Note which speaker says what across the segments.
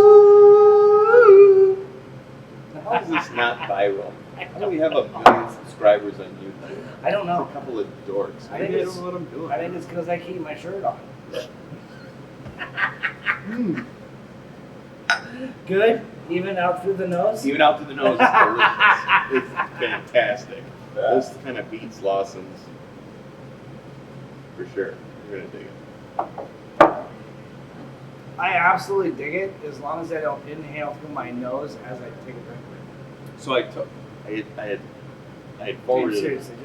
Speaker 1: Ooh. How is this not viral? How do we have 1 million subscribers on YouTube?
Speaker 2: I don't know.
Speaker 1: A couple of dorks.
Speaker 2: I think
Speaker 1: Maybe I
Speaker 2: it's-
Speaker 1: don't know what I'm doing.
Speaker 2: I think it's because I keep my shirt on. Good? Even out through the nose?
Speaker 1: Even out to the nose is delicious. It's fantastic. This kind of beats Lawson's. For sure. You're going to dig it.
Speaker 2: I absolutely dig it as long as I don't inhale through my nose as I take a drink.
Speaker 1: So I had
Speaker 2: Dude,
Speaker 1: forwarded it.
Speaker 2: seriously,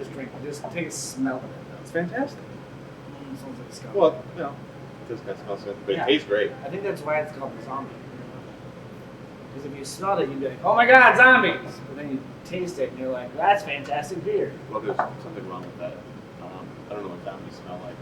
Speaker 2: just take a smell of it.
Speaker 1: It's fantastic.
Speaker 2: It smells like scum.
Speaker 1: Well, you know, it does kind of smell something, but
Speaker 2: Yeah.
Speaker 1: it tastes great.
Speaker 2: I think that's why it's called the zombie. Because if you smelled it, you'd be like, oh my god, zombies! But then you taste it and you're like, that's fantastic beer.
Speaker 1: Well, there's something wrong with that. I don't know what zombies smell like.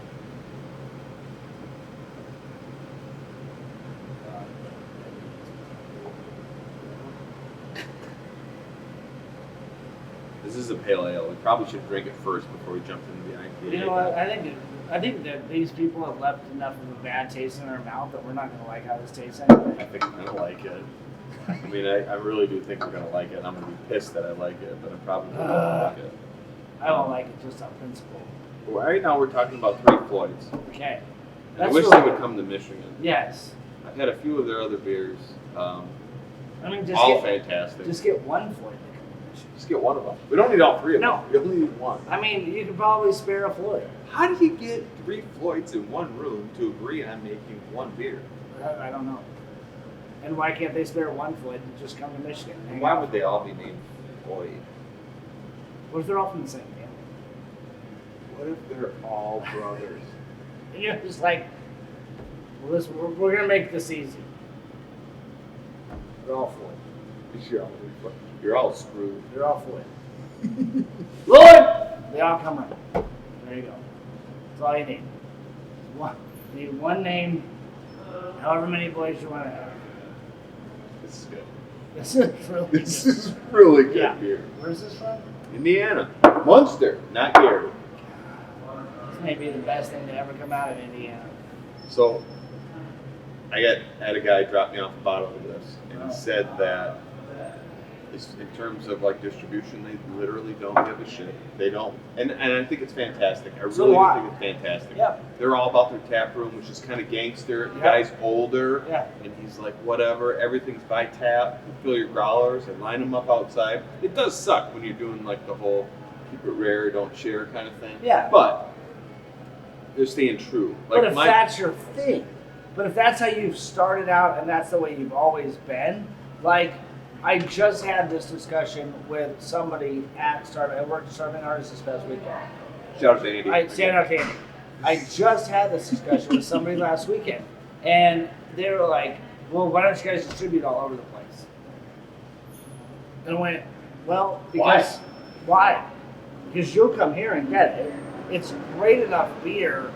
Speaker 1: This is a pale ale. We probably should drink it first before we jump into the IPA.
Speaker 2: You know what? I think that these people have left enough of a bad taste in our mouth that we're not going to like how this tastes anyway.
Speaker 1: I think I'm gonna like it. I mean, I really do think we're gonna like it. And I'm gonna be pissed that I like it, but I'm probably not gonna like it.
Speaker 2: I don't like it just on principle.
Speaker 1: Well, right now we're talking about Three Floyds.
Speaker 2: Okay.
Speaker 1: And I
Speaker 2: That's
Speaker 1: wish
Speaker 2: really
Speaker 1: they would
Speaker 2: good.
Speaker 1: come to Michigan.
Speaker 2: Yes.
Speaker 1: I've had a few of their other beers.
Speaker 2: I mean,
Speaker 1: All fantastic.
Speaker 2: just get one Floyd.
Speaker 1: Just get one of them. We don't need all three of
Speaker 2: No.
Speaker 1: them. We only need one.
Speaker 2: I mean, you could probably spare a Floyd.
Speaker 1: How did you get 3 Floyds in one room to agree on making one beer?
Speaker 2: I don't know. And why can't they spare one Floyd and just come to Michigan? And
Speaker 1: And
Speaker 2: hang
Speaker 1: why
Speaker 2: out?
Speaker 1: would they all be named Floyd?
Speaker 2: What if they're all from the same family?
Speaker 1: What if they're all brothers?
Speaker 2: And you're just like, well, we're going to make this easy. They're all Floyd.
Speaker 1: You're all screwed.
Speaker 2: They're all Floyd. Floyd! They all come around. There you go. That's all you need. You need one name, however many boys you want to have.
Speaker 1: This is good.
Speaker 2: This is really good.
Speaker 1: This is really good
Speaker 2: Yeah.
Speaker 1: beer.
Speaker 2: Where's this from?
Speaker 1: Indiana. Munster, not Gary.
Speaker 2: This may be the best thing to ever come out of Indiana.
Speaker 1: So, I had a guy drop me off a bottle of this, and he said that in terms of like distribution, they literally don't give a shit. They don't, and I think it's fantastic. I
Speaker 2: So
Speaker 1: really
Speaker 2: why?
Speaker 1: do think it's fantastic.
Speaker 2: Yeah.
Speaker 1: They're all about their tap room, which is kind of gangster. The
Speaker 2: Yeah.
Speaker 1: guy's older,
Speaker 2: Yeah.
Speaker 1: and he's like, whatever, everything's by tap. You fill your growlers and line them up outside. It does suck when you're doing like the whole keep it rare, don't share kind of thing.
Speaker 2: Yeah.
Speaker 1: But they're staying true. Like
Speaker 2: But if that's your thing, but if that's how you've started out and that's the way you've always been, like I just had this discussion with somebody at Starving. I worked at Starving Artists this past weekend.
Speaker 1: shout out to Andy.
Speaker 2: Stand out to Andy. I just had this discussion with somebody last weekend, and they were like, "Well, why don't you guys distribute all over the place?" And I went, "Well, because why? Because you'll come here and get it. It's great enough beer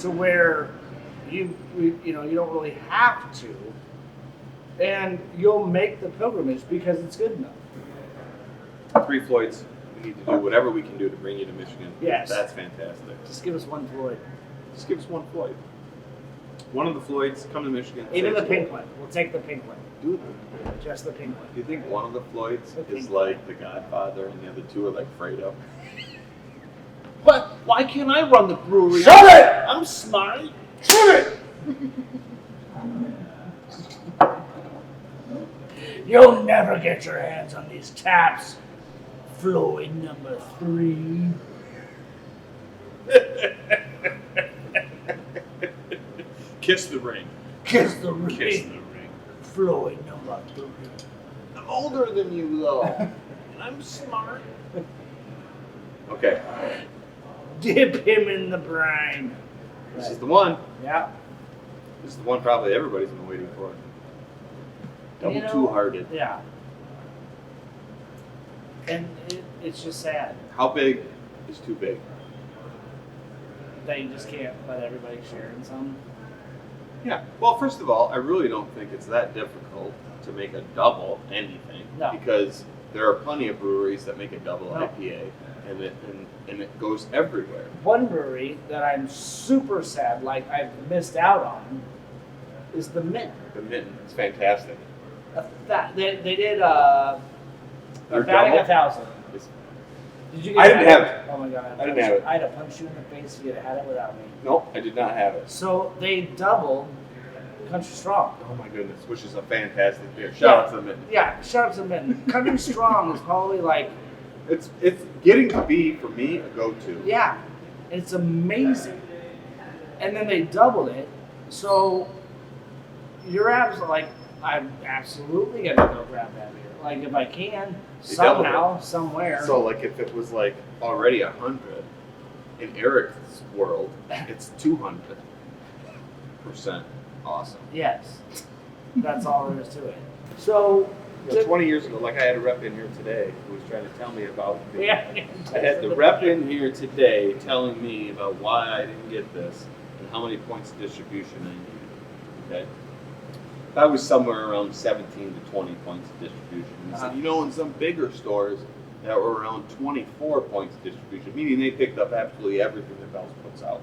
Speaker 2: to where you don't really have to, and you'll make the pilgrimage because it's good enough."
Speaker 1: Three Floyds, we need to do whatever we can do to bring you to Michigan.
Speaker 2: Yes.
Speaker 1: That's fantastic.
Speaker 2: Just give us one Floyd.
Speaker 1: Just give us one Floyd. One of the Floyds, come to Michigan.
Speaker 2: Even
Speaker 1: say
Speaker 2: the
Speaker 1: it's
Speaker 2: pink
Speaker 1: cool.
Speaker 2: one. We'll take the pink one.
Speaker 1: Do it.
Speaker 2: Just the pink one.
Speaker 1: Do you think one of the Floyds
Speaker 2: The pink
Speaker 1: is
Speaker 2: one.
Speaker 1: like the Godfather and the other two are like Fredo?
Speaker 3: But why can't I run the brewery?
Speaker 2: Shut it!
Speaker 3: I'm smart.
Speaker 2: Shut it! You'll never get your hands on these taps. Floyd number 3.
Speaker 1: Kiss the ring.
Speaker 2: Kiss the ring.
Speaker 1: Kiss the ring.
Speaker 2: Floyd number 3.
Speaker 3: I'm older than you, though. And I'm smart.
Speaker 1: Okay,
Speaker 2: Dip him in the brine.
Speaker 1: this is the one.
Speaker 2: Yeah.
Speaker 1: This is the one probably everybody's been waiting for. Double
Speaker 2: You know,
Speaker 1: two-hearted.
Speaker 2: Yeah. And it's just sad
Speaker 1: How big is too big?
Speaker 2: that you just can't let everybody share in some.
Speaker 1: Yeah. Well, first of all, I really don't think it's that difficult to make a double anything.
Speaker 2: No.
Speaker 1: Because there are plenty of breweries that make a double
Speaker 2: No.
Speaker 1: IPA, and it goes everywhere.
Speaker 2: One brewery that I'm super sad, like I've missed out on, is the mint.
Speaker 1: The mitten. It's fantastic.
Speaker 2: They did
Speaker 1: They're
Speaker 2: Fatting
Speaker 1: double?
Speaker 2: 1,000.
Speaker 1: It's,
Speaker 2: Did you get
Speaker 1: I didn't
Speaker 2: it?
Speaker 1: have it.
Speaker 2: Oh my god!
Speaker 1: I didn't have it.
Speaker 2: I had to punch you in the face if you had it without me.
Speaker 1: nope, I did not have it.
Speaker 2: So they doubled Country Strong.
Speaker 1: Oh my goodness, which is a fantastic beer. Shout out to the mitten.
Speaker 2: Yeah, shout out to Minton. Country Strong is probably like,
Speaker 1: It's getting to be for me a go-to.
Speaker 2: yeah, it's amazing. And then they doubled it, so your abs like, I'm absolutely gonna go grab that beer. Like if I can,
Speaker 1: They doubled
Speaker 2: somehow, somewhere.
Speaker 1: So like if it was like already 100, in Eric's world, it's 200% awesome.
Speaker 2: Yes, that's all there is to it. So,
Speaker 1: You know, 20 years ago, like I had a rep in here today who was trying to tell me about the,
Speaker 2: yeah,
Speaker 1: I had the rep in here today telling me about why I didn't get this and how many points of distribution I needed. Okay? That was somewhere around 17 to 20 points of distribution. He said, you know, in some bigger stores that were around 24 points of distribution, meaning they picked up absolutely everything that Bell's puts out.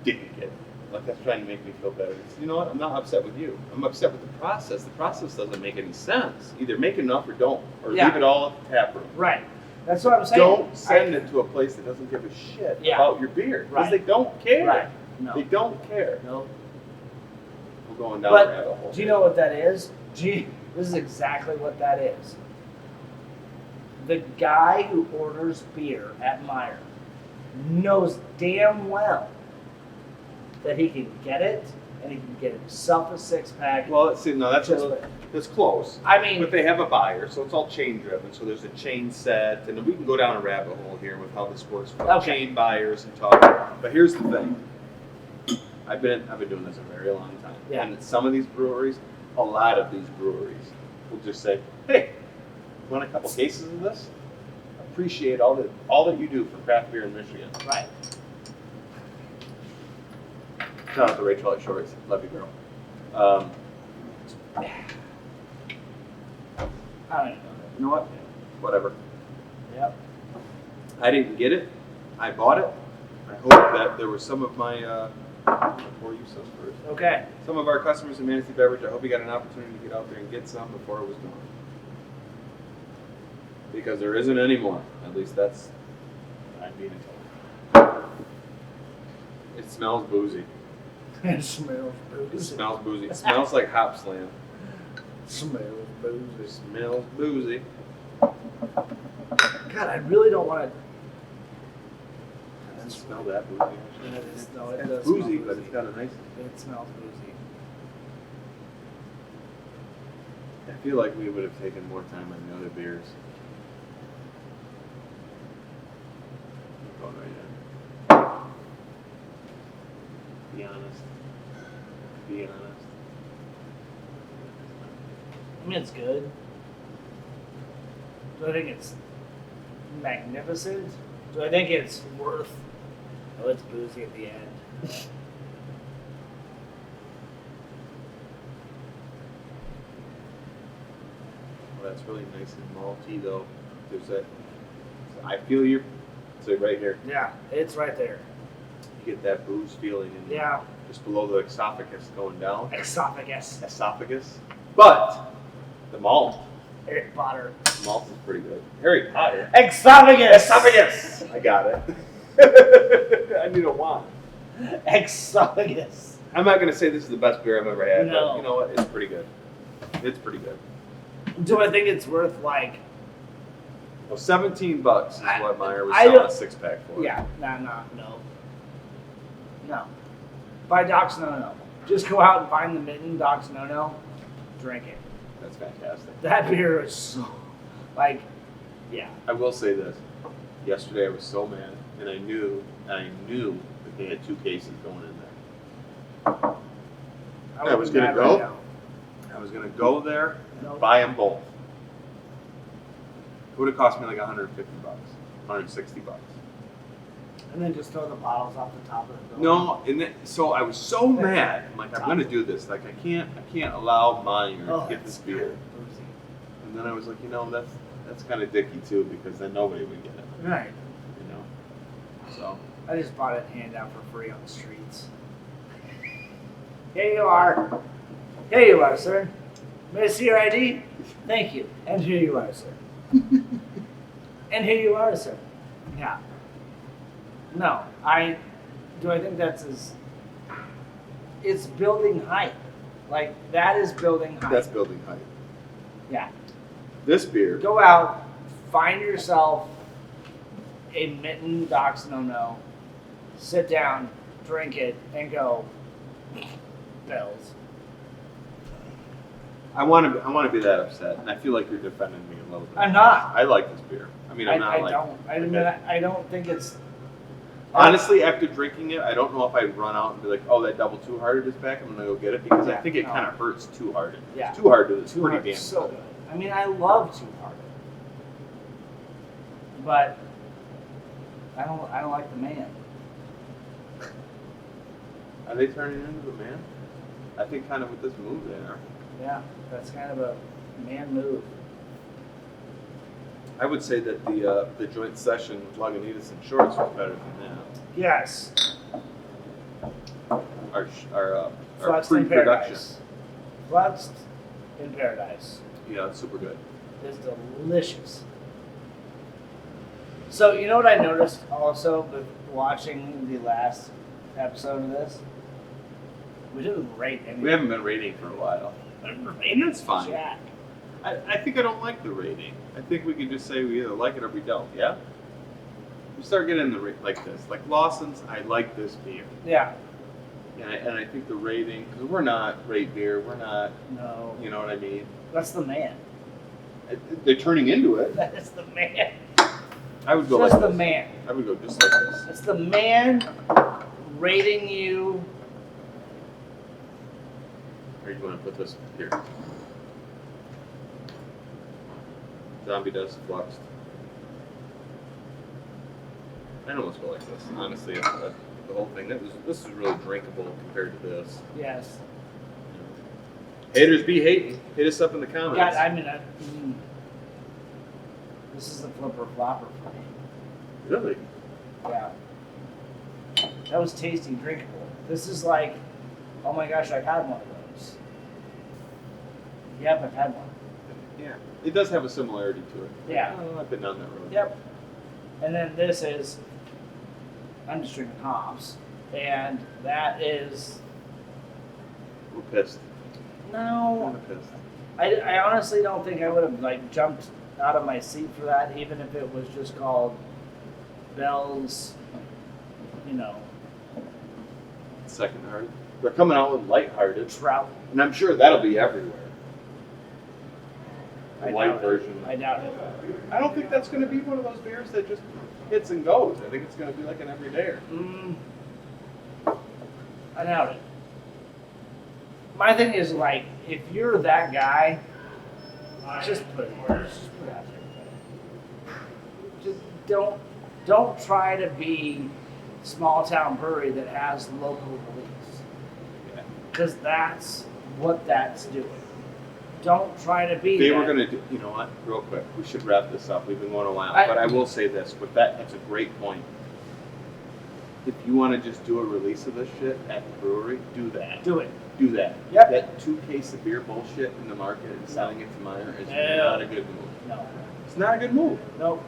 Speaker 1: Didn't get it. Like that's trying to make me feel better. It's, you know what? I'm not upset with you. I'm upset with the process. The process doesn't make any sense. Either make enough or don't, or
Speaker 2: Yeah.
Speaker 1: leave it all at the tap room.
Speaker 2: right. That's what I'm saying.
Speaker 1: Don't send it to a place that doesn't give a shit
Speaker 2: Yeah.
Speaker 1: about your beer because
Speaker 2: Right.
Speaker 1: they don't care.
Speaker 2: Right. No.
Speaker 1: They don't care.
Speaker 2: No.
Speaker 1: We're going down the rabbit
Speaker 2: But
Speaker 1: hole.
Speaker 2: do you know what that is? This is exactly what that is. The guy who orders beer at Meyer knows damn well that he can get it and he can get himself a 6-pack.
Speaker 1: Well, see, no, that's
Speaker 2: Just
Speaker 1: that's close.
Speaker 2: I mean,
Speaker 1: But they have a buyer, so it's all chain driven. So there's a chain set, and we can go down a rabbit hole here with how this works for
Speaker 2: Okay.
Speaker 1: chain buyers and talk. But here's the thing: I've been doing this a very long time,
Speaker 2: Yeah.
Speaker 1: and some of these breweries, a lot of these breweries, will just say, "Hey, want a couple cases of this? Appreciate all that you do for craft beer in Michigan."
Speaker 2: right.
Speaker 1: Shout out to Rachel at Shorts. Love you, girl.
Speaker 2: I don't even know
Speaker 1: You know what? Whatever.
Speaker 2: that. Yep.
Speaker 1: I didn't get it. I bought it. I hope that there were some of my, I'll pour you some first.
Speaker 2: Okay.
Speaker 1: Some of our customers in Manistee Beverage, I hope you got an opportunity to get out there and get some before it was gone. Because there isn't anymore. At least that's what I'm being told. It smells boozy.
Speaker 2: It smells
Speaker 1: It
Speaker 2: boozy.
Speaker 1: smells boozy. It smells like Hop Slam.
Speaker 2: Smells
Speaker 1: It
Speaker 2: boozy.
Speaker 1: smells boozy.
Speaker 2: God, I really don't want to.
Speaker 1: Doesn't smell that boozy.
Speaker 2: No, it
Speaker 1: It's
Speaker 2: does
Speaker 1: boozy,
Speaker 2: smell
Speaker 1: but it's got a nice.
Speaker 2: It smells boozy.
Speaker 1: I feel like we would have taken more time on the other beers. I'm going right now. Be honest. Be honest.
Speaker 2: I mean, it's good. Do I think it's magnificent? Do I think it's worth? Oh, it's boozy at the end.
Speaker 1: Well, that's really nice and malty, though. There's that. I feel your. So right here,
Speaker 2: Yeah, it's right there.
Speaker 1: you get that booze feeling in
Speaker 2: Yeah,
Speaker 1: just below the esophagus going down.
Speaker 2: esophagus.
Speaker 1: Esophagus. But the malt.
Speaker 2: Harry Potter.
Speaker 1: The malt is pretty good. Harry Potter.
Speaker 2: Esophagus.
Speaker 1: Esophagus. I got it. I need a wand.
Speaker 2: Esophagus.
Speaker 1: I'm not gonna say this is the best beer I've ever had,
Speaker 2: No.
Speaker 1: but you know what? It's pretty good. It's pretty good.
Speaker 2: Do I think it's worth like?
Speaker 1: Well, $17 is what Meyer was
Speaker 2: I
Speaker 1: selling a
Speaker 2: don't-
Speaker 1: 6-pack for.
Speaker 2: Yeah, no. Buy Doc's no. Just go out and find the Mitten Doc's no. Drink it.
Speaker 1: That's fantastic.
Speaker 2: That beer is so, like, yeah.
Speaker 1: I will say this. Yesterday I was so mad, and I knew that they had 2 cases going in there. I was gonna go. I was gonna go there and buy them both. It would have cost me like $150, $160.
Speaker 2: And then just throw the bottles off the top of the building.
Speaker 1: No, and then, so I was so mad. I'm like, I'm gonna do this. Like, I can't allow Meyer to get this beer.
Speaker 2: Boozy.
Speaker 1: And then I was like, you know, that's kind of dicky too, because then nobody would get it.
Speaker 2: Right.
Speaker 1: You know. So
Speaker 2: I just bought it hand out for free on the streets. Here you are. Here you are, sir. May I see your ID? Thank you. And here you are, sir. And here you are, sir. Yeah. No, do I think that's as... It's building hype. Like, that is building hype.
Speaker 1: That's building hype.
Speaker 2: Yeah.
Speaker 1: This beer,
Speaker 2: Go out, find yourself a Mitten Docs No, sit down, drink it, and go, bells.
Speaker 1: I want to be that upset, and I feel like you're defending me a little bit.
Speaker 2: I'm not.
Speaker 1: I like this beer. I mean, I'm not
Speaker 2: I
Speaker 1: like.
Speaker 2: don't. I don't think it's...
Speaker 1: Honestly, after drinking it, I don't know if I'd run out and be like, "Oh, that double Two Hearted is back. I'm gonna go get it," because I think it
Speaker 2: no.
Speaker 1: kind of hurts Two Hearted.
Speaker 2: Yeah.
Speaker 1: Two Hearted is
Speaker 2: Two
Speaker 1: pretty
Speaker 2: Hearted
Speaker 1: damn
Speaker 2: so
Speaker 1: good.
Speaker 2: good. I mean, I love Two Hearted, but I don't like the man.
Speaker 1: Are they turning into the man? I think kind of with this move they are.
Speaker 2: Yeah, that's kind of a man move.
Speaker 1: I would say that the joint session with Lagunitas and Shorts was better than that.
Speaker 2: Yes.
Speaker 1: Our
Speaker 2: Fluxed in
Speaker 1: pre-production.
Speaker 2: Paradise. Fluxed in Paradise
Speaker 1: Yeah, it's super good.
Speaker 2: is delicious. So, you know what I noticed also with watching the last episode of this? We didn't rate anything.
Speaker 1: We haven't been rating for a while.
Speaker 2: Rated
Speaker 1: That's fine.
Speaker 2: Jack.
Speaker 1: I think I don't like the rating. I think we can just say we either like it or we don't. Yeah. We start getting the like this, like Lawson's. I like this beer.
Speaker 2: Yeah.
Speaker 1: And I think the rating, because we're not rate beer, we're not,
Speaker 2: No.
Speaker 1: you know what I mean?
Speaker 2: That's the man.
Speaker 1: They're turning into it.
Speaker 2: That is the man.
Speaker 1: I would go
Speaker 2: Just
Speaker 1: like
Speaker 2: the
Speaker 1: this.
Speaker 2: man.
Speaker 1: I would go just like this.
Speaker 2: It's the man rating you.
Speaker 1: Or you want to put this here? Zombie Dust Fluxed. I'd almost go like this, honestly. The whole thing. This is really drinkable compared to this.
Speaker 2: Yes.
Speaker 1: Haters be hating. Hit us up in the comments.
Speaker 2: God, I mean, this is the flipper flopper for me.
Speaker 1: Really?
Speaker 2: Yeah. That was tasty, drinkable. This is like, oh my gosh, I've had one of those. Yep, I've had one.
Speaker 1: Yeah. It does have a similarity to it.
Speaker 2: Yeah.
Speaker 1: I've been down that road.
Speaker 2: Yep. And then this is, I'm just drinking hops. And that is,
Speaker 1: We're pissed.
Speaker 2: no.
Speaker 1: We're pissed.
Speaker 2: I honestly don't think I would have like jumped out of my seat for that, even if it was just called Bell's, you know,
Speaker 1: Second Hearted. They're coming out with Lighthearted.
Speaker 2: trout.
Speaker 1: And I'm sure that'll be everywhere. The
Speaker 2: I
Speaker 1: light
Speaker 2: doubt it.
Speaker 1: version.
Speaker 2: I doubt it.
Speaker 1: I don't think that's going to be one of those beers that just hits and goes. I think it's going to be like an everydayer.
Speaker 2: I doubt it. My thing is like, if you're that guy, just put it out there. Just don't try to be small town brewery that has local beliefs,
Speaker 1: Yeah.
Speaker 2: because that's what that's doing. Don't try to be.
Speaker 1: They
Speaker 2: that.
Speaker 1: were going to do, you know what, real quick, we should wrap this up. We've been going a while.
Speaker 2: I-
Speaker 1: But I will say this, with that's a great point. If you want to just do a release of this shit at the brewery, do that.
Speaker 2: Do it.
Speaker 1: Do that.
Speaker 2: Yep.
Speaker 1: That 2 case of beer bullshit in the market and selling it to Meyer is
Speaker 2: No.
Speaker 1: not a good move.
Speaker 2: No.
Speaker 1: It's not a good move.
Speaker 2: Nope.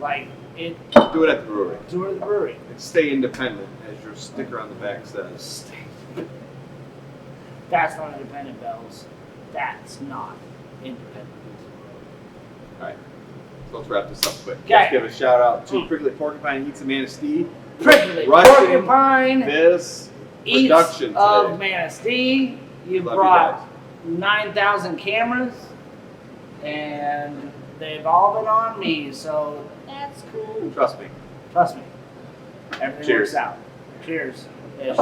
Speaker 2: Like it.
Speaker 1: Do it at the brewery.
Speaker 2: Do it at the brewery.
Speaker 1: And stay independent, as your sticker on the back says.
Speaker 2: That's not independent, Bells. That's not independent.
Speaker 1: All right. So let's wrap this up quick.
Speaker 2: Okay.
Speaker 1: Let's give a shout out to Prickly Porcupine Eats a Manistee.
Speaker 2: Prickly
Speaker 1: Rushing
Speaker 2: Porcupine
Speaker 1: This
Speaker 2: Eats
Speaker 1: production
Speaker 2: of
Speaker 1: today.
Speaker 2: Manistee. You
Speaker 1: Love you
Speaker 2: brought
Speaker 1: guys.
Speaker 2: 9,000 cameras, and they've all been on me, so that's cool.
Speaker 1: Trust me.
Speaker 2: Trust me. Everything
Speaker 1: Cheers.
Speaker 2: works out. Cheers. Ish.